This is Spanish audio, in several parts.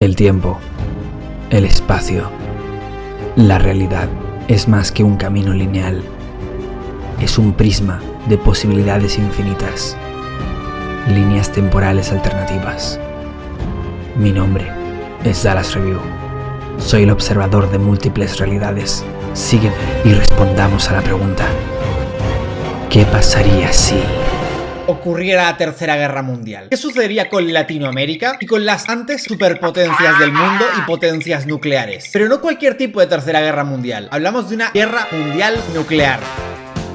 El tiempo, el espacio, la realidad es más que un camino lineal. Es un prisma de posibilidades infinitas, líneas temporales alternativas. Mi nombre es Dallas Review. Soy el observador de múltiples realidades. Sígueme y respondamos a la pregunta: ¿qué pasaría si ocurriera la Tercera Guerra Mundial? ¿Qué sucedería con Latinoamérica y con las antes superpotencias del mundo y potencias nucleares? Pero no cualquier tipo de Tercera Guerra Mundial. Hablamos de una guerra mundial nuclear.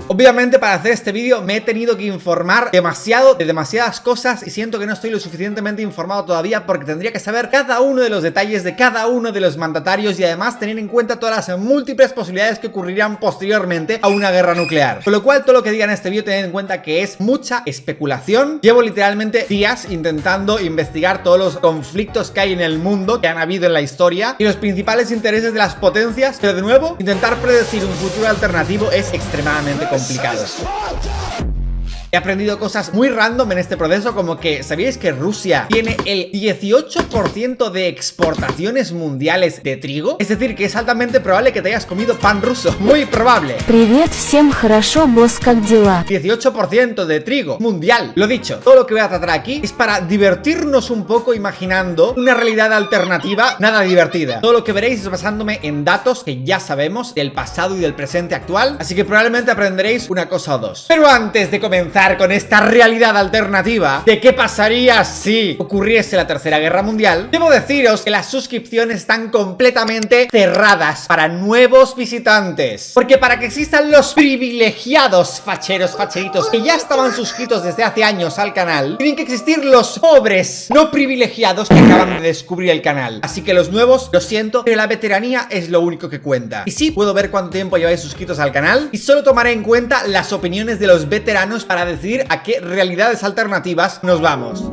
Obviamente, para hacer este vídeo me he tenido que informar demasiado de demasiadas cosas y siento que no estoy lo suficientemente informado todavía, porque tendría que saber cada uno de los detalles de cada uno de los mandatarios y además tener en cuenta todas las múltiples posibilidades que ocurrirían posteriormente a una guerra nuclear. Con lo cual, todo lo que diga en este vídeo tened en cuenta que es mucha especulación. Llevo literalmente días intentando investigar todos los conflictos que hay en el mundo, que han habido en la historia, y los principales intereses de las potencias, pero de nuevo, intentar predecir un futuro alternativo es extremadamente complicado. He aprendido cosas muy random en este proceso, como que ¿sabíais que Rusia tiene el 18% de exportaciones mundiales de trigo? Es decir, que es altamente probable que te hayas comido pan ruso. Muy probable. Привет, всем хорошо, босс, как дела? 18% de trigo mundial. Lo dicho, todo lo que voy a tratar aquí es para divertirnos un poco imaginando una realidad alternativa nada divertida. Todo lo que veréis es basándome en datos que ya sabemos del pasado y del presente actual, así que probablemente aprenderéis una cosa o dos. Pero antes de comenzar con esta realidad alternativa de qué pasaría si ocurriese la Tercera Guerra Mundial, debo deciros que las suscripciones están completamente cerradas para nuevos visitantes, porque para que existan los privilegiados facheritos que ya estaban suscritos desde hace años al canal, tienen que existir los pobres no privilegiados que acaban de descubrir el canal. Así que los nuevos, lo siento, pero la veteranía es lo único que cuenta. Y sí, puedo ver cuánto tiempo lleváis suscritos al canal y solo tomaré en cuenta las opiniones de los veteranos para decidir a qué realidades alternativas nos vamos.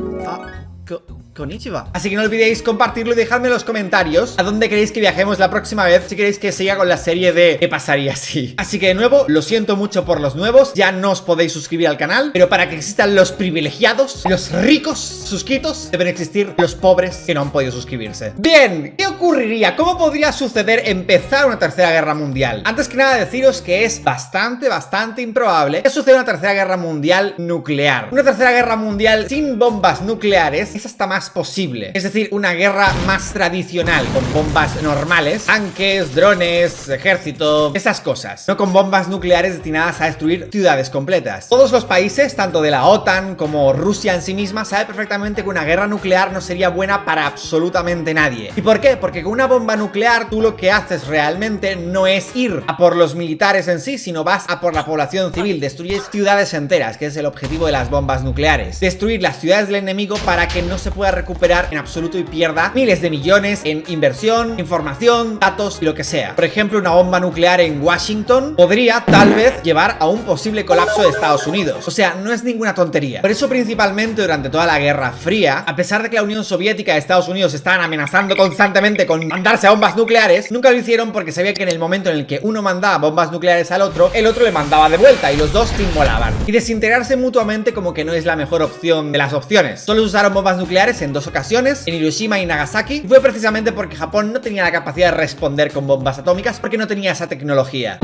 Konnichiwa. Así que no olvidéis compartirlo y dejadme en los comentarios a dónde queréis que viajemos la próxima vez, si queréis que siga con la serie de ¿qué pasaría si? Así que de nuevo, lo siento mucho por los nuevos, ya no os podéis suscribir al canal, pero para que existan los privilegiados, los ricos suscritos, deben existir los pobres que no han podido suscribirse. Bien, ¿qué ocurriría? ¿Cómo podría suceder empezar una Tercera Guerra Mundial? Antes que nada deciros que es bastante improbable que suceda una Tercera Guerra Mundial nuclear. Una Tercera Guerra Mundial sin bombas nucleares es hasta más posible, es decir, una guerra más tradicional, con bombas normales, tanques, drones, ejército, esas cosas, no con bombas nucleares destinadas a destruir ciudades completas. Todos los países, tanto de la OTAN como Rusia en sí misma, sabe perfectamente que una guerra nuclear no sería buena para absolutamente nadie. ¿Y por qué? Porque con una bomba nuclear tú lo que haces realmente no es ir a por los militares en sí, sino vas a por la población civil, destruyes ciudades enteras, que es el objetivo de las bombas nucleares, destruir las ciudades del enemigo para que no se pueda recuperar en absoluto y pierda miles de millones en inversión, información, datos y lo que sea. Por ejemplo, una bomba nuclear en Washington podría tal vez llevar a un posible colapso de Estados Unidos. O sea, no es ninguna tontería. Por eso principalmente durante toda la Guerra Fría, a pesar de que la Unión Soviética y Estados Unidos estaban amenazando constantemente con mandarse a bombas nucleares, nunca lo hicieron porque sabía que en el momento en el que uno mandaba bombas nucleares al otro, el otro le mandaba de vuelta y los dos se inmolaban. Y desintegrarse mutuamente como que no es la mejor opción de las opciones. Solo usaron bombas nucleares en dos ocasiones, en Hiroshima y Nagasaki, y fue precisamente porque Japón no tenía la capacidad de responder con bombas atómicas porque no tenía esa tecnología.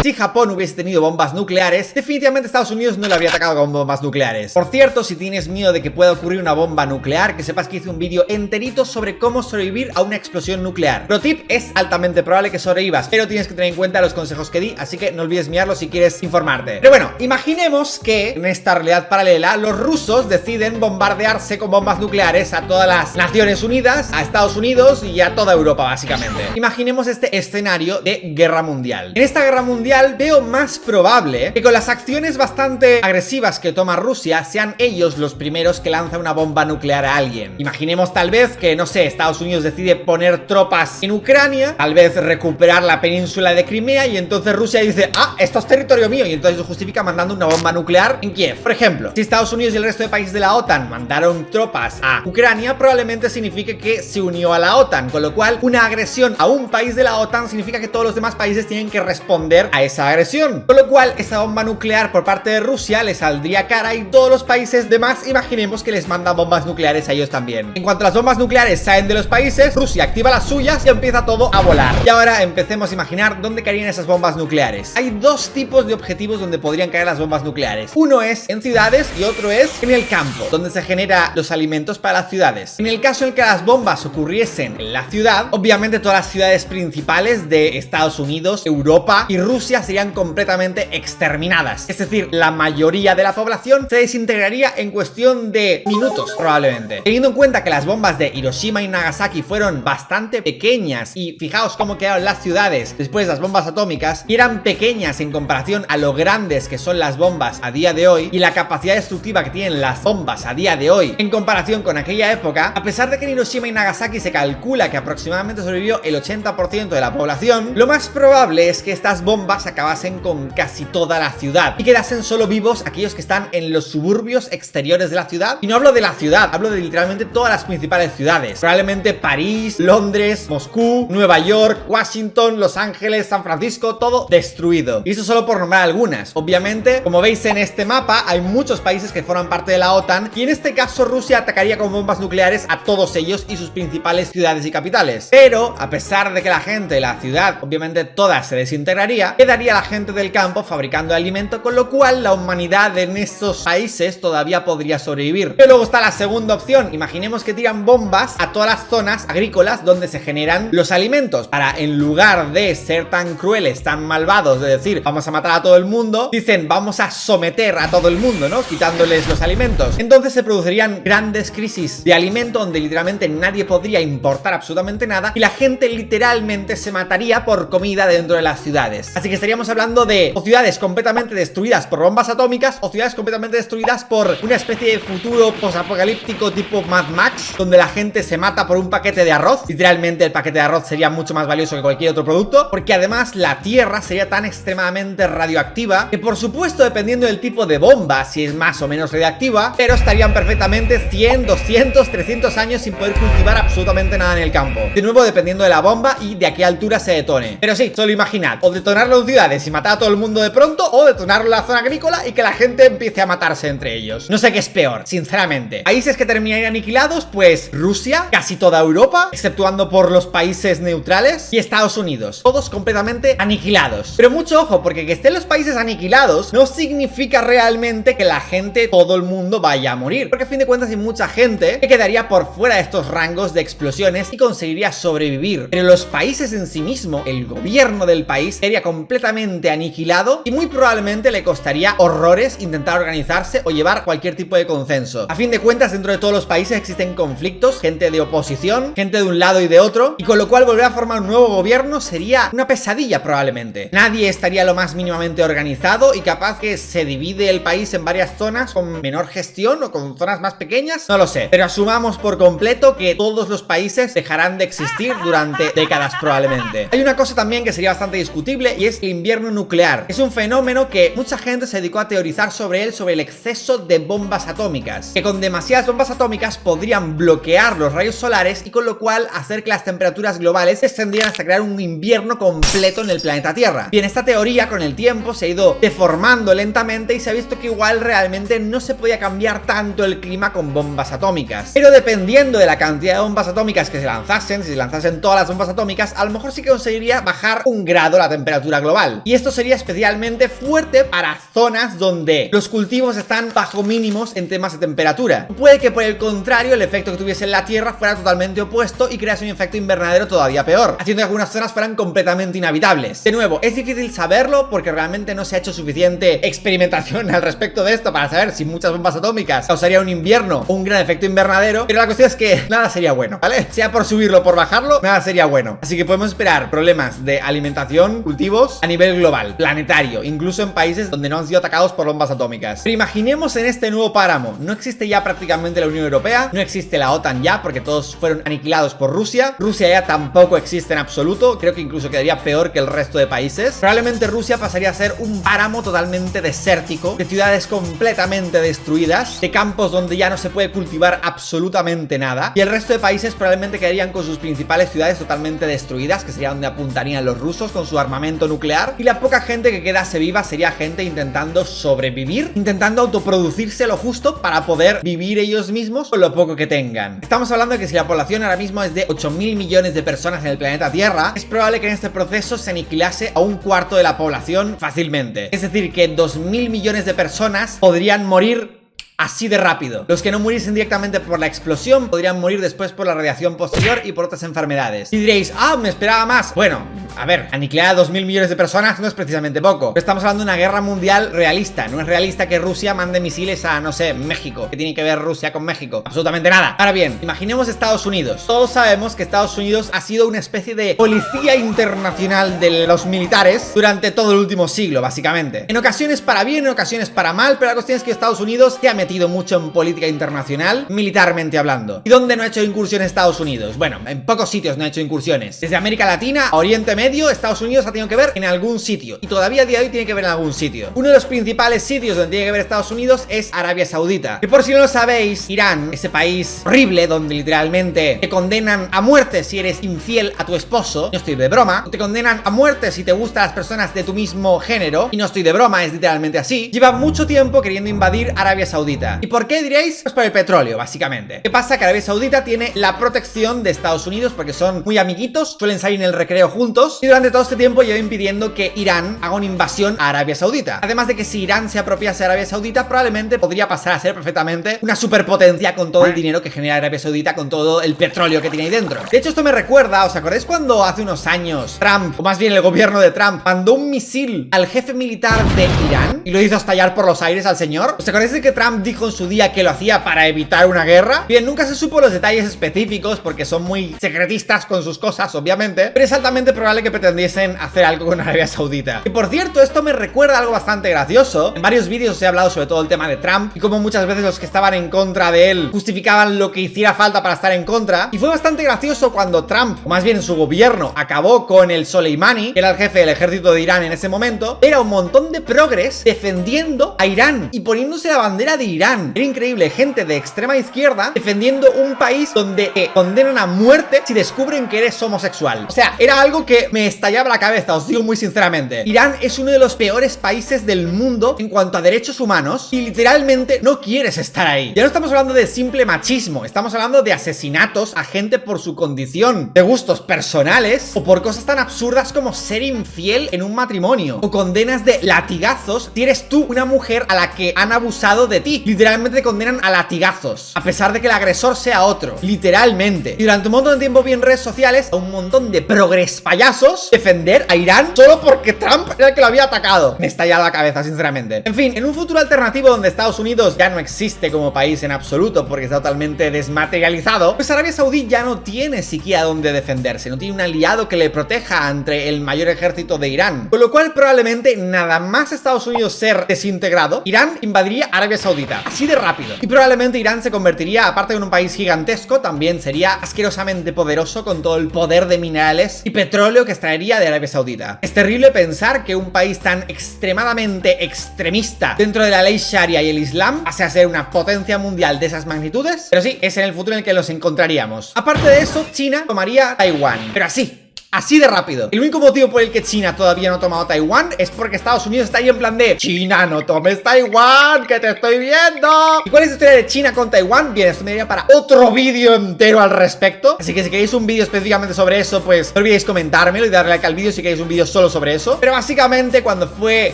Si Japón hubiese tenido bombas nucleares, definitivamente Estados Unidos no le habría atacado con bombas nucleares. Por cierto, si tienes miedo de que pueda ocurrir una bomba nuclear, que sepas que hice un vídeo enterito sobre cómo sobrevivir a una explosión nuclear. Pro tip, es altamente probable que sobrevivas, pero tienes que tener en cuenta los consejos que di, así que no olvides mirarlo si quieres informarte. Pero bueno, imaginemos que en esta realidad paralela los rusos deciden bombardearse con bombas nucleares a todas las Naciones Unidas, a Estados Unidos y a toda Europa básicamente. Imaginemos este escenario de guerra mundial. En esta guerra mundial veo más probable que con las acciones bastante agresivas que toma Rusia sean ellos los primeros que lanzan una bomba nuclear a alguien. Imaginemos tal vez que, no sé, Estados Unidos decide poner tropas en Ucrania, tal vez recuperar la península de Crimea, y entonces Rusia dice, ah, esto es territorio mío, y entonces lo justifica mandando una bomba nuclear en Kiev. Por ejemplo, si Estados Unidos y el resto de países de la OTAN mandaron tropas a a Ucrania, probablemente signifique que se unió a la OTAN, con lo cual una agresión a un país de la OTAN significa que todos los demás países tienen que responder a esa agresión, con lo cual esa bomba nuclear por parte de Rusia le saldría cara y todos los países demás imaginemos que les mandan bombas nucleares a ellos también. En cuanto las bombas nucleares salen de los países, Rusia activa las suyas y empieza todo a volar. Y ahora empecemos a imaginar dónde caerían esas bombas nucleares. Hay dos tipos de objetivos donde podrían caer las bombas nucleares. Uno es en ciudades y otro es en el campo, donde se generan los alimentos para las ciudades. En el caso en que las bombas ocurriesen en la ciudad, obviamente todas las ciudades principales de Estados Unidos, Europa y Rusia serían completamente exterminadas. Es decir, la mayoría de la población se desintegraría en cuestión de minutos, probablemente. Teniendo en cuenta que las bombas de Hiroshima y Nagasaki fueron bastante pequeñas y fijaos cómo quedaron las ciudades después de las bombas atómicas y eran pequeñas en comparación a lo grandes que son las bombas a día de hoy y la capacidad destructiva que tienen las bombas a día de hoy en comparación con aquella época, a pesar de que en Hiroshima y Nagasaki se calcula que aproximadamente sobrevivió el 80% de la población, lo más probable es que estas bombas acabasen con casi toda la ciudad y quedasen solo vivos aquellos que están en los suburbios exteriores de la ciudad. Y no hablo de la ciudad, hablo de literalmente todas las principales ciudades, probablemente París, Londres, Moscú, Nueva York, Washington, Los Ángeles, San Francisco, todo destruido. Y eso solo por nombrar algunas. Obviamente, como veis en este mapa, hay muchos países que forman parte de la OTAN y en este caso Rusia atacaría con bombas nucleares a todos ellos y sus principales ciudades y capitales. Pero, a pesar de que la gente de la ciudad, obviamente toda se desintegraría, quedaría la gente del campo fabricando alimento, con lo cual la humanidad en estos países todavía podría sobrevivir. Pero luego está la segunda opción. Imaginemos que tiran bombas a todas las zonas agrícolas donde se generan los alimentos, para en lugar de ser tan crueles, tan malvados, de decir vamos a matar a todo el mundo, dicen vamos a someter a todo el mundo, ¿no? Quitándoles los alimentos. Entonces se producirían grandes crisis de alimento donde literalmente nadie podría importar absolutamente nada y la gente literalmente se mataría por comida dentro de las ciudades. Así que estaríamos hablando de o ciudades completamente destruidas por bombas atómicas o ciudades completamente destruidas por una especie de futuro posapocalíptico tipo Mad Max, donde la gente se mata por un paquete de arroz. Literalmente el paquete de arroz sería mucho más valioso que cualquier otro producto, porque además la tierra sería tan extremadamente radioactiva que, por supuesto, dependiendo del tipo de bomba, si es más o menos radioactiva, pero estarían perfectamente 100, 200, 300 años sin poder cultivar absolutamente nada en el campo. De nuevo, dependiendo de la bomba y de a qué altura se detone. Pero sí, solo imaginad, o detonarlo en ciudades y matar a todo el mundo de pronto, o detonarlo en la zona agrícola y que la gente empiece a matarse entre ellos. No sé qué es peor, sinceramente. Países que terminarían aniquilados, pues Rusia, casi toda Europa, exceptuando por los países neutrales, y Estados Unidos, todos completamente aniquilados. Pero mucho ojo, porque que estén los países aniquilados no significa realmente que la gente, todo el mundo vaya a morir, porque a fin de cuentas hay mucha gente que quedaría por fuera de estos rangos de explosiones y conseguiría sobrevivir. Pero los países en sí mismo, el gobierno del país, sería completamente aniquilado y muy probablemente le costaría horrores intentar organizarse o llevar cualquier tipo de consenso. A fin de cuentas, dentro de todos los países existen conflictos, gente de oposición, gente de un lado y de otro, y con lo cual volver a formar un nuevo gobierno sería una pesadilla probablemente. Nadie estaría lo más mínimamente organizado y capaz que se divide el país en varias zonas con menor gestión o con zonas más pequeñas, no lo sé, pero asumamos por completo que todos los países dejarán de existir durante décadas probablemente. Hay una cosa también que sería bastante discutible y es el invierno nuclear. Es un fenómeno que mucha gente se dedicó a teorizar sobre él, sobre el exceso de bombas atómicas, que con demasiadas bombas atómicas podrían bloquear los rayos solares y con lo cual hacer que las temperaturas globales descendieran hasta crear un invierno completo en el planeta Tierra. Bien, esta teoría con el tiempo se ha ido deformando lentamente y se ha visto que igual realmente no se podía cambiar tanto el clima con bombas atómicas, pero dependiendo de la cantidad de bombas atómicas que se lanzasen, si se lanzasen todas las bombas atómicas, a lo mejor sí que conseguiría bajar 1 grado la temperatura global, y esto sería especialmente fuerte para zonas donde los cultivos están bajo mínimos en temas de temperatura. Puede que por el contrario el efecto que tuviese en la Tierra fuera totalmente opuesto y crease un efecto invernadero todavía peor, haciendo que algunas zonas fueran completamente inhabitables. De nuevo, es difícil saberlo porque realmente no se ha hecho suficiente experimentación al respecto de esto para saber si muchas bombas atómicas causarían un invierno o un gran efecto invernadero, pero la cuestión es que nada sería bueno, ¿vale? Sea por subirlo o por bajarlo, nada sería bueno. Así que podemos esperar problemas de alimentación, cultivos a nivel global, planetario, incluso en países donde no han sido atacados por bombas atómicas. Pero imaginemos en este nuevo páramo, no existe ya prácticamente la Unión Europea, no existe la OTAN ya porque todos fueron aniquilados por Rusia, Rusia ya tampoco existe en absoluto, creo que incluso quedaría peor que el resto de países. Probablemente Rusia pasaría a ser un páramo totalmente desértico, de ciudades completamente destruidas, de campos donde ya no se puede cultivar jugar absolutamente nada. Y el resto de países probablemente quedarían con sus principales ciudades totalmente destruidas, que sería donde apuntarían los rusos con su armamento nuclear. Y la poca gente que quedase viva sería gente intentando sobrevivir, intentando autoproducirse lo justo para poder vivir ellos mismos con lo poco que tengan. Estamos hablando de que si la población ahora mismo es de 8.000 millones de personas en el planeta Tierra, es probable que en este proceso se aniquilase a un cuarto de la población fácilmente. Es decir, que 2.000 millones de personas podrían morir así de rápido. Los que no muriesen directamente por la explosión podrían morir después por la radiación posterior y por otras enfermedades. Y diréis, me esperaba más. Bueno, a ver, aniquilar a 2.000 millones de personas no es precisamente poco. Estamos hablando de una guerra mundial realista. No es realista que Rusia mande misiles a, no sé, México. ¿Qué tiene que ver Rusia con México? Absolutamente nada. Ahora bien, imaginemos Estados Unidos. Todos sabemos que Estados Unidos ha sido una especie de policía internacional de los militares durante todo el último siglo, básicamente. En ocasiones para bien, en ocasiones para mal, pero la cuestión es que Estados Unidos se ha metido mucho en política internacional, militarmente hablando. ¿Y dónde no ha hecho incursiones Estados Unidos? Bueno, en pocos sitios no ha hecho incursiones. Desde América Latina a Oriente Medio, Estados Unidos ha tenido que ver en algún sitio. Y todavía a día de hoy tiene que ver en algún sitio. Uno de los principales sitios donde tiene que ver Estados Unidos es Arabia Saudita. Que por si no lo sabéis, Irán, ese país horrible donde literalmente te condenan a muerte si eres infiel a tu esposo, no estoy de broma, te condenan a muerte si te gustan las personas de tu mismo género, y no estoy de broma, es literalmente así, lleva mucho tiempo queriendo invadir Arabia Saudita. ¿Y por qué diréis? Pues por el petróleo, básicamente. ¿Qué pasa? Que Arabia Saudita tiene la protección de Estados Unidos porque son muy amiguitos, suelen salir en el recreo juntos, y durante todo este tiempo lleva impidiendo que Irán haga una invasión a Arabia Saudita. Además de que si Irán se apropiase de Arabia Saudita, probablemente podría pasar a ser perfectamente una superpotencia con todo el dinero que genera Arabia Saudita, con todo el petróleo que tiene ahí dentro. De hecho, esto me recuerda, ¿os acordáis cuando hace unos años Trump, o más bien el gobierno de Trump, mandó un misil al jefe militar de Irán y lo hizo estallar por los aires al señor? ¿Os acordáis de que Trump dijo en su día que lo hacía para evitar una guerra? Bien, nunca se supo los detalles específicos porque son muy secretistas con sus cosas, obviamente, pero es altamente probable que pretendiesen hacer algo con Arabia Saudita. Y por cierto, esto me recuerda algo bastante gracioso. En varios vídeos os he hablado sobre todo el tema de Trump y cómo muchas veces los que estaban en contra de él justificaban lo que hiciera falta para estar en contra. Y fue bastante gracioso cuando Trump, o más bien su gobierno, acabó con el Soleimani, que era el jefe del ejército de Irán en ese momento. Era un montón de progres defendiendo a Irán y poniéndose la bandera de Irán. Era increíble, gente de extrema izquierda defendiendo un país donde te condenan a muerte si descubren que eres homosexual. O sea, era algo que me estallaba la cabeza, os digo muy sinceramente. Irán es uno de los peores países del mundo en cuanto a derechos humanos y literalmente no quieres estar ahí. Ya no estamos hablando de simple machismo, estamos hablando de asesinatos a gente por su condición, de gustos personales o por cosas tan absurdas como ser infiel en un matrimonio, o condenas de latigazos si eres tú una mujer a la que han abusado de ti. Literalmente te condenan a latigazos, a pesar de que el agresor sea otro, literalmente. Y durante un montón de tiempo vi en redes sociales a un montón de progres payasos defender a Irán solo porque Trump era el que lo había atacado. Me estalla la cabeza, sinceramente. En fin, en un futuro alternativo donde Estados Unidos ya no existe como país en absoluto porque está totalmente desmaterializado, pues Arabia Saudí ya no tiene siquiera dónde defenderse, no tiene un aliado que le proteja entre el mayor ejército de Irán, con lo cual probablemente nada más Estados Unidos ser desintegrado, Irán invadiría Arabia Saudita, así de rápido. Y probablemente Irán se convertiría, aparte de un país gigantesco, también sería asquerosamente poderoso con todo el poder de minerales y petróleo que extraería de Arabia Saudita. Es terrible pensar que un país tan extremadamente extremista dentro de la ley Sharia y el Islam pase a ser una potencia mundial de esas magnitudes, pero sí, es en el futuro en el que los encontraríamos. Aparte de eso, China tomaría Taiwán, pero así de rápido. El único motivo por el que China todavía no ha tomado Taiwán es porque Estados Unidos está ahí en plan de China, no tomes Taiwán, que te estoy viendo. ¿Y cuál es la historia de China con Taiwán? Bien, esto me daría para otro vídeo entero al respecto, así que si queréis un vídeo específicamente sobre eso, pues no olvidéis comentármelo y darle like al vídeo si queréis un vídeo solo sobre eso. Pero básicamente cuando fue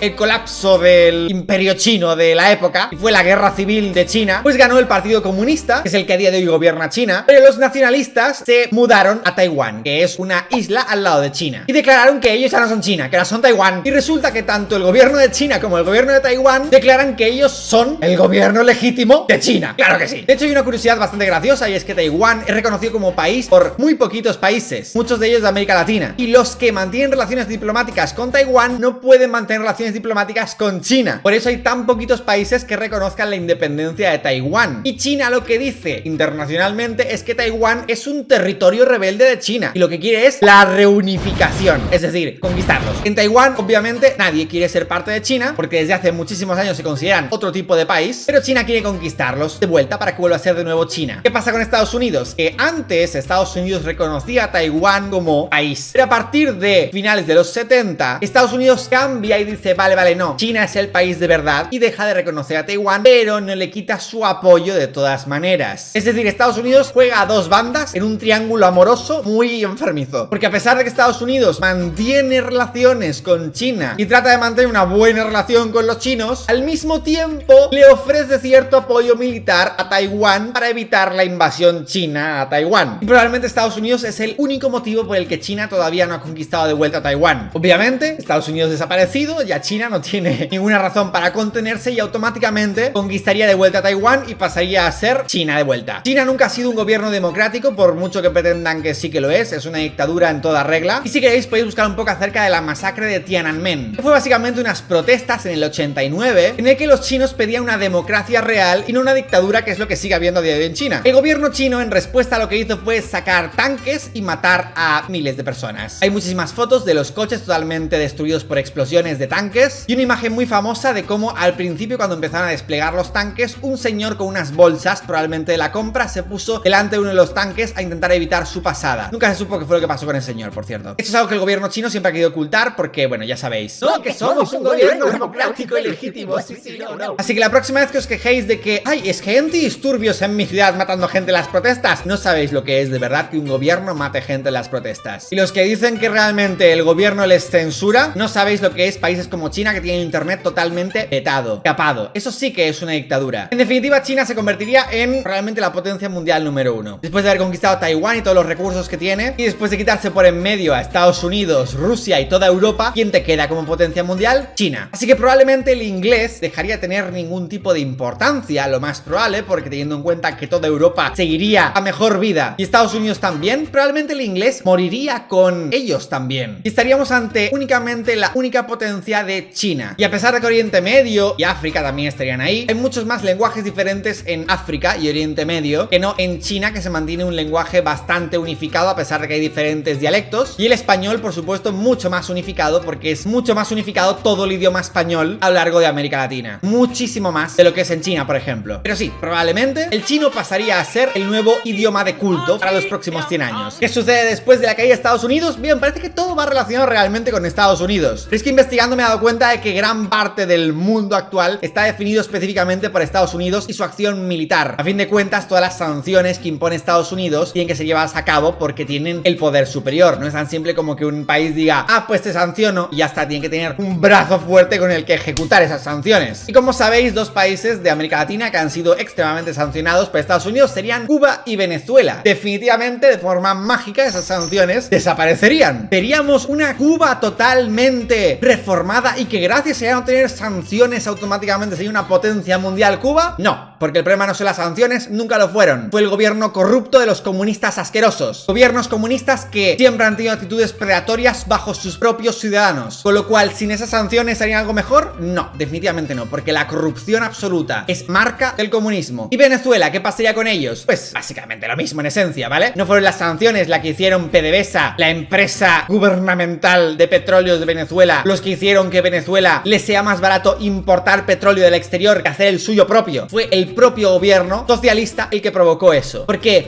el colapso del imperio chino de la época y fue la guerra civil de China, pues ganó el Partido Comunista, que es el que a día de hoy gobierna China, pero los nacionalistas se mudaron a Taiwán, que es una isla al lado de China, y declararon que ellos ya no son China, que ahora son Taiwán. Y resulta que tanto el gobierno de China como el gobierno de Taiwán declaran que ellos son el gobierno legítimo de China. Claro que sí. De hecho, hay una curiosidad bastante graciosa, y es que Taiwán es reconocido como país por muy poquitos países, muchos de ellos de América Latina, y los que mantienen relaciones diplomáticas con Taiwán no pueden mantener relaciones diplomáticas con China. Por eso hay tan poquitos países que reconozcan la independencia de Taiwán. Y China lo que dice internacionalmente es que Taiwán es un territorio rebelde de China, y lo que quiere es la reunificación, es decir, conquistarlos. En Taiwán, obviamente, nadie quiere ser parte de China, porque desde hace muchísimos años se consideran otro tipo de país, pero China quiere conquistarlos de vuelta para que vuelva a ser de nuevo China. ¿Qué pasa con Estados Unidos? Que antes Estados Unidos reconocía a Taiwán como país, pero a partir de finales de los 70, Estados Unidos cambia y dice, vale, no, China es el país de verdad y deja de reconocer a Taiwán, pero no le quita su apoyo de todas maneras. Es decir, Estados Unidos juega a dos bandas en un triángulo amoroso muy enfermizo, porque a pesar de que Estados Unidos mantiene relaciones con China y trata de mantener una buena relación con los chinos, al mismo tiempo le ofrece cierto apoyo militar a Taiwán para evitar la invasión china a Taiwán. Y probablemente Estados Unidos es el único motivo por el que China todavía no ha conquistado de vuelta a Taiwán. Obviamente, Estados Unidos desaparecido, ya China no tiene ninguna razón para contenerse y automáticamente conquistaría de vuelta a Taiwán y pasaría a ser China de vuelta. China nunca ha sido un gobierno democrático, por mucho que pretendan que sí que lo es una dictadura en toda regla. Y si queréis podéis buscar un poco acerca de la masacre de Tiananmen, que fue básicamente unas protestas en el 89 en el que los chinos pedían una democracia real y no una dictadura, que es lo que sigue habiendo a día de hoy en China. El gobierno chino en respuesta a lo que hizo fue sacar tanques y matar a miles de personas. Hay muchísimas fotos de los coches totalmente destruidos por explosiones de tanques y una imagen muy famosa de cómo al principio, cuando empezaron a desplegar los tanques, un señor con unas bolsas, probablemente de la compra, se puso delante de uno de los tanques a intentar evitar su pasada. Nunca se supo qué fue lo que pasó con el señor, por cierto. Esto es algo que el gobierno chino siempre ha querido ocultar porque, bueno, ya sabéis, no, que somos un gobierno democrático y legítimo. Sí, no. Así que la próxima vez que os quejéis de que, ay, es que hay antidisturbios en mi ciudad matando gente en las protestas, no sabéis lo que es de verdad que un gobierno mate gente en las protestas. Y los que dicen que realmente el gobierno les censura, no sabéis lo que es países como China, que tienen internet totalmente vetado, capado. Eso sí que es una dictadura. En definitiva, China se convertiría en realmente la potencia mundial número 1. Después de haber conquistado Taiwán y todos los recursos que tiene, y después de quitarse por en medio a Estados Unidos, Rusia y toda Europa, ¿quién te queda como potencia mundial? China. Así que probablemente el inglés dejaría de tener ningún tipo de importancia, lo más probable, porque teniendo en cuenta que toda Europa seguiría a mejor vida y Estados Unidos también, probablemente el inglés moriría con ellos también. Y estaríamos ante únicamente la única potencia de China. Y a pesar de que Oriente Medio y África también estarían ahí, hay muchos más lenguajes diferentes en África y Oriente Medio que no en China, que se mantiene un lenguaje bastante unificado a pesar de que hay diferentes dialectos. Y el español, por supuesto, mucho más unificado, porque es mucho más unificado todo el idioma español a lo largo de América Latina. Muchísimo más de lo que es en China, por ejemplo. Pero sí, probablemente el chino pasaría a ser el nuevo idioma de culto para los próximos 100 años. ¿Qué sucede después de la caída de Estados Unidos? Bien, parece que todo va relacionado realmente con Estados Unidos. Pero es que investigando me he dado cuenta de que gran parte del mundo actual está definido específicamente por Estados Unidos y su acción militar. A fin de cuentas, todas las sanciones que impone Estados Unidos tienen que ser llevadas a cabo porque tienen el poder superior. No es tan simple como que un país diga, ah, pues te sanciono y ya está. Tienen que tener un brazo fuerte con el que ejecutar esas sanciones. Y como sabéis, dos países de América Latina que han sido extremadamente sancionados por Estados Unidos serían Cuba y Venezuela. Definitivamente, de forma mágica, esas sanciones desaparecerían. Veríamos una Cuba totalmente reformada y que gracias a no tener sanciones automáticamente sería una potencia mundial. Cuba, no, porque el problema no son las sanciones, nunca lo fueron. Fue el gobierno corrupto de los comunistas asquerosos. Gobiernos comunistas que siempre han tenido actitudes predatorias bajo sus propios ciudadanos. Con lo cual, ¿sin esas sanciones harían algo mejor? No, definitivamente no, porque la corrupción absoluta es marca del comunismo. ¿Y Venezuela? ¿Qué pasaría con ellos? Pues básicamente lo mismo en esencia, ¿vale? No fueron las sanciones la que hicieron PDVSA, la empresa gubernamental de petróleos de Venezuela, los que hicieron que Venezuela les sea más barato importar petróleo del exterior que hacer el suyo propio. Fue el propio gobierno socialista el que provocó eso. Porque,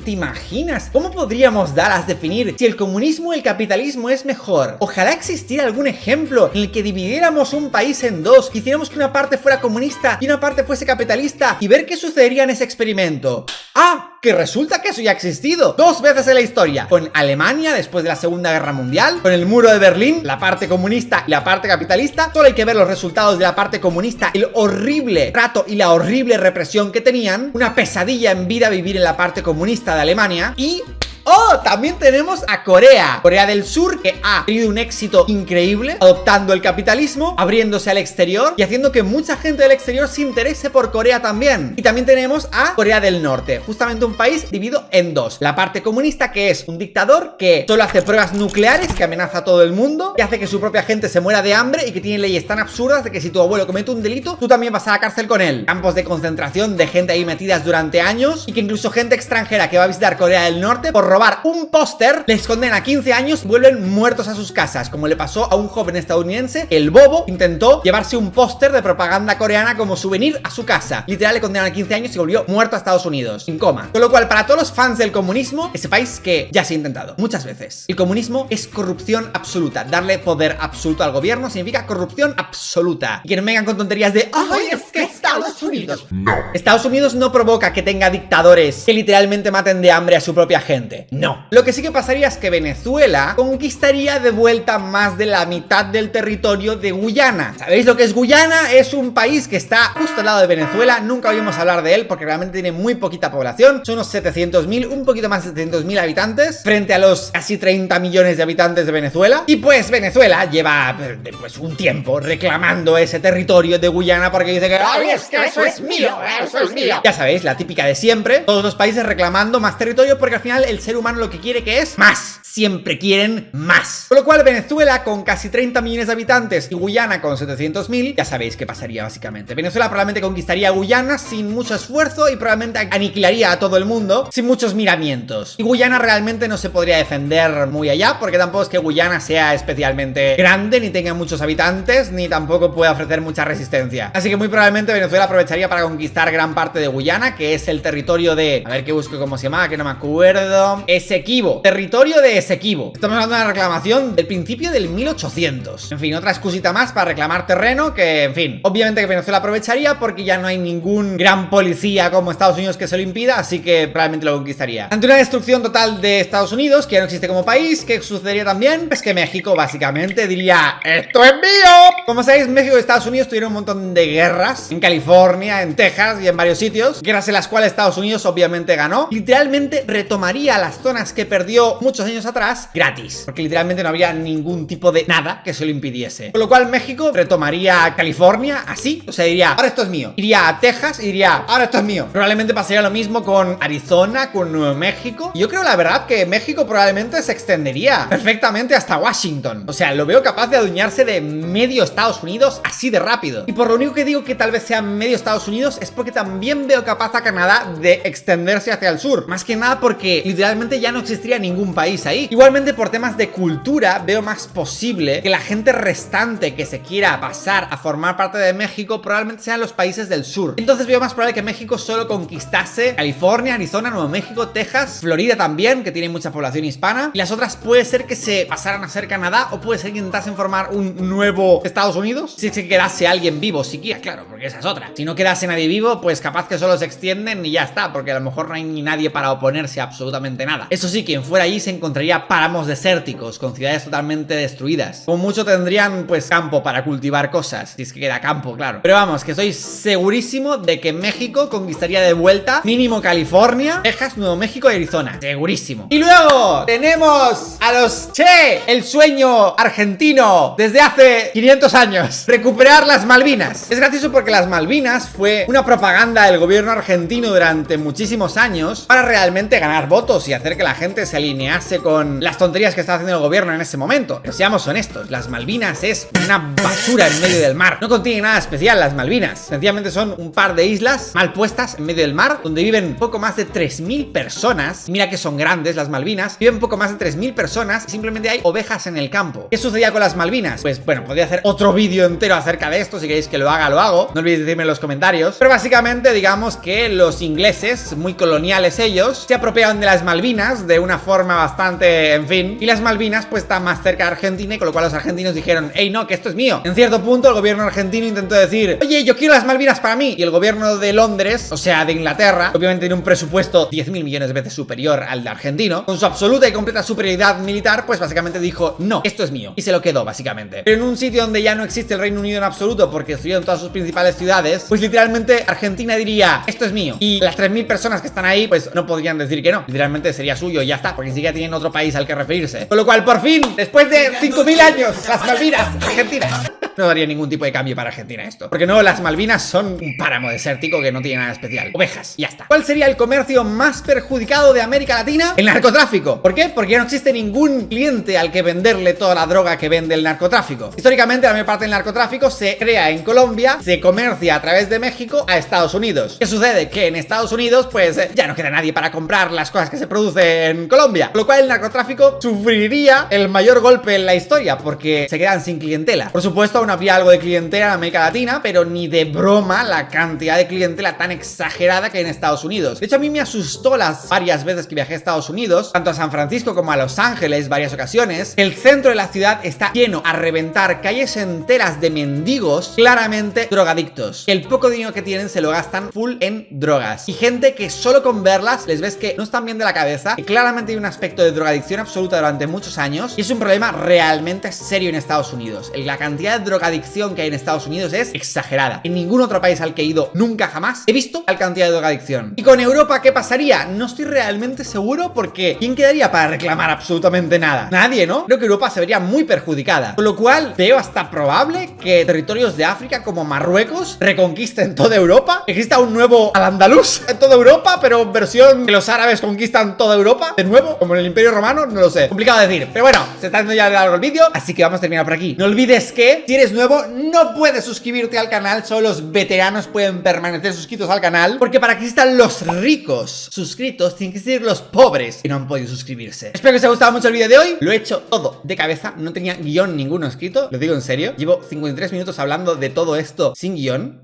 ¿te imaginas? ¿Cómo podríamos dar a definir si el comunismo o el capitalismo es mejor? Ojalá existiera algún ejemplo en el que dividiéramos un país en dos, hiciéramos que una parte fuera comunista y una parte fuese capitalista y ver qué sucedería en ese experimento. ¡Ah! Que resulta que eso ya ha existido 2 veces en la historia. Con Alemania después de la Segunda Guerra Mundial, con el muro de Berlín, la parte comunista y la parte capitalista. Solo hay que ver los resultados de la parte comunista, el horrible trato y la horrible represión que tenían. Una pesadilla en vida vivir en la parte comunista de Alemania. Y... ¡oh! También tenemos a Corea. Corea del Sur, que ha tenido un éxito increíble adoptando el capitalismo, abriéndose al exterior y haciendo que mucha gente del exterior se interese por Corea también. Y también tenemos a Corea del Norte, justamente un país dividido en dos. La parte comunista, que es un dictador que solo hace pruebas nucleares, que amenaza a todo el mundo, que hace que su propia gente se muera de hambre y que tiene leyes tan absurdas de que si tu abuelo comete un delito, tú también vas a la cárcel con él. Campos de concentración de gente ahí metidas durante años y que incluso gente extranjera que va a visitar Corea del Norte por robar un póster, les condenan a 15 años y vuelven muertos a sus casas, como le pasó a un joven estadounidense. El bobo intentó llevarse un póster de propaganda coreana como souvenir a su casa. Literal, le condenaron a 15 años y volvió muerto a Estados Unidos, en coma. Con lo cual, para todos los fans del comunismo, que sepáis que ya se ha intentado muchas veces. El comunismo es corrupción absoluta. Darle poder absoluto al gobierno significa corrupción absoluta. Y que no me vengan con tonterías de ¡ay, es que Estados Unidos! No. Estados Unidos no provoca que tenga dictadores que literalmente maten de hambre a su propia gente. No. Lo que sí que pasaría es que Venezuela conquistaría de vuelta más de la mitad del territorio de Guyana. ¿Sabéis lo que es Guyana? Es un país que está justo al lado de Venezuela. Nunca oímos hablar de él porque realmente tiene muy poquita población. Son unos 700.000, un poquito más de 700.000 habitantes frente a los casi 30 millones de habitantes de Venezuela. Y pues Venezuela lleva pues un tiempo reclamando ese territorio de Guyana porque dice que ¡ay, es que eso es mío! ¡Eso es mío! Ya sabéis, la típica de siempre. Todos los países reclamando más territorio porque al final el ser humano lo que quiere que es más. Siempre quieren más. Con lo cual Venezuela con casi 30 millones de habitantes y Guyana con 700.000, ya sabéis qué pasaría básicamente. Venezuela probablemente conquistaría Guyana sin mucho esfuerzo y probablemente aniquilaría a todo el mundo sin muchos miramientos. Y Guyana realmente no se podría defender muy allá porque tampoco es que Guyana sea especialmente grande, ni tenga muchos habitantes, ni tampoco pueda ofrecer mucha resistencia. Así que muy probablemente Venezuela aprovecharía para conquistar gran parte de Guyana, que es el territorio de... A ver qué busco, cómo se llamaba, que no me acuerdo. Esequibo. Territorio de Esequibo. Estamos hablando de una reclamación del principio del 1800. En fin, otra excusita más para reclamar terreno que, en fin, obviamente que Venezuela aprovecharía porque ya no hay ningún gran policía como Estados Unidos que se lo impida, así que probablemente lo conquistaría. Ante una destrucción total de Estados Unidos, que ya no existe como país, ¿qué sucedería también? Pues que México básicamente diría ¡esto es mío! Como sabéis, México y Estados Unidos tuvieron un montón de guerras en California, en Texas y en varios sitios, guerras en las cuales Estados Unidos obviamente ganó. Literalmente retomaría las zonas que perdió muchos años atrás gratis, porque literalmente no habría ningún tipo de nada que se lo impidiese. Con lo cual México retomaría California así, o sea, diría ahora esto es mío. Iría a Texas y diría ahora esto es mío. Probablemente pasaría lo mismo con Arizona, con Nuevo México. Y yo creo la verdad que México probablemente se extendería perfectamente hasta Washington. O sea, lo veo capaz de adueñarse de medio Estados Unidos así de rápido. Y por lo único que digo que tal vez sea medio Estados Unidos es porque también veo capaz a Canadá de extenderse hacia el sur. Más que nada porque literalmente ya no existiría ningún país ahí. Igualmente por temas de cultura veo más posible que la gente restante que se quiera pasar a formar parte de México probablemente sean los países del sur. Entonces veo más probable que México solo conquistase California, Arizona, Nuevo México, Texas, Florida también, que tiene mucha población hispana. Y las otras puede ser que se pasaran a ser Canadá o puede ser que intentasen formar un nuevo Estados Unidos. Si se quedase alguien vivo siquiera, claro, porque esa es otra. Si no quedase nadie vivo, pues capaz que solo se extienden y ya está, porque a lo mejor no hay ni nadie para oponerse a absolutamente nada. Eso sí, quien fuera allí se encontraría páramos desérticos, con ciudades totalmente destruidas. Como mucho tendrían, pues, campo para cultivar cosas, si es que queda campo, claro. Pero vamos, que estoy segurísimo de que México conquistaría de vuelta mínimo California, Texas, Nuevo México y Arizona. Segurísimo. Y luego tenemos a los Che, el sueño argentino desde hace 500 años. Recuperar las Malvinas. Es gracioso porque las Malvinas fue una propaganda del gobierno argentino durante muchísimos años para realmente ganar votos y hacer que la gente se alinease con las tonterías que estaba haciendo el gobierno en ese momento. Pero seamos honestos, las Malvinas es una basura en medio del mar. No contiene nada especial las Malvinas. Sencillamente son un par de islas mal puestas en medio del mar, donde viven poco más de 3.000 personas. Mira que son grandes las Malvinas. Viven poco más de 3.000 personas y simplemente hay ovejas en el campo. ¿Qué sucedía con las Malvinas? Pues bueno, podría hacer otro vídeo entero acerca de esto. Si queréis que lo haga, lo hago. No olvidéis decirme en los comentarios. Pero básicamente digamos que los ingleses, muy coloniales ellos, se apropiaron de las Malvinas de una forma bastante, en fin. Y las Malvinas pues están más cerca de Argentina, y con lo cual los argentinos dijeron, hey, no, que esto es mío. En cierto punto el gobierno argentino intentó decir, oye, yo quiero las Malvinas para mí. Y el gobierno de Londres, o sea, de Inglaterra, obviamente tiene un presupuesto 10.000 millones de veces superior al de argentino, con su absoluta y completa superioridad militar, pues básicamente dijo, no, esto es mío. Y se lo quedó, básicamente. Pero en un sitio donde ya no existe el Reino Unido en absoluto, porque destruyeron todas sus principales ciudades, pues literalmente Argentina diría, esto es mío. Y las 3.000 personas que están ahí, pues no podrían decir que no. Literalmente sería suyo y ya está, porque ni siquiera tienen otro país al que referirse. Con lo cual, por fin, después de 5.000 años, las Malvinas argentinas. no daría ningún tipo de cambio para Argentina esto. Porque no, las Malvinas son un páramo desértico que no tiene nada especial. Ovejas, y ya está. ¿Cuál sería el comercio más perjudicado de América Latina? El narcotráfico. ¿Por qué? Porque no existe ningún cliente al que venderle toda la droga que vende el narcotráfico. Históricamente, la mayor parte del narcotráfico se crea en Colombia, se comercia a través de México a Estados Unidos. ¿Qué sucede? Que en Estados Unidos, pues, ya no queda nadie para comprar las cosas que se producen en Colombia. Con lo cual, el narcotráfico sufriría el mayor golpe en la historia, porque se quedan sin clientela. Por supuesto, aún habría algo de clientela en América Latina, pero ni de broma la cantidad de clientela tan exagerada que hay en Estados Unidos. De hecho, a mí me asustó las varias veces que viajé a Estados Unidos, tanto a San Francisco como a Los Ángeles, varias ocasiones. El centro de la ciudad está lleno a reventar, calles enteras de mendigos, claramente drogadictos. El poco dinero que tienen se lo gastan full en drogas. Y gente que solo con verlas les ves que no están bien de la cabeza, que claramente hay un aspecto de drogadicción absoluta durante muchos años, y es un problema realmente serio en Estados Unidos. La cantidad de drogadicción que hay en Estados Unidos es exagerada. En ningún otro país al que he ido nunca jamás he visto tal cantidad de drogadicción. ¿Y con Europa qué pasaría? No estoy realmente seguro, porque ¿quién quedaría para reclamar absolutamente nada? Nadie, ¿no? Creo que Europa se vería muy perjudicada. Con lo cual veo hasta probable que territorios de África como Marruecos reconquisten toda Europa. Exista un nuevo Al-Andalus en toda Europa, pero versión que los árabes conquistan toda Europa de nuevo, como en el Imperio Romano, no lo sé. Complicado decir. Pero bueno, se está haciendo ya largo el vídeo, así que vamos a terminar por aquí. No olvides que si eres nuevo no puedes suscribirte al canal, solo los veteranos pueden permanecer suscritos al canal, porque para que existan los ricos suscritos tienen que ser los pobres que no han podido suscribirse. Espero que os haya gustado mucho el vídeo de hoy. Lo he hecho todo de cabeza, no tenía guión ninguno escrito, lo digo en serio. Llevo 53 minutos hablando de todo esto sin guión.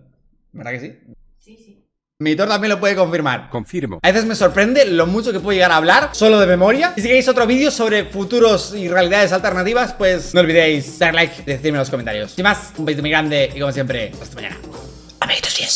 ¿Verdad que sí? Sí. Mi editor también lo puede confirmar. Confirmo. A veces me sorprende lo mucho que puedo llegar a hablar solo de memoria. Y si queréis otro vídeo sobre futuros y realidades alternativas, pues no olvidéis dar like y decirme en los comentarios. Sin más, un besito muy grande y como siempre, hasta mañana. Amiguitos 10.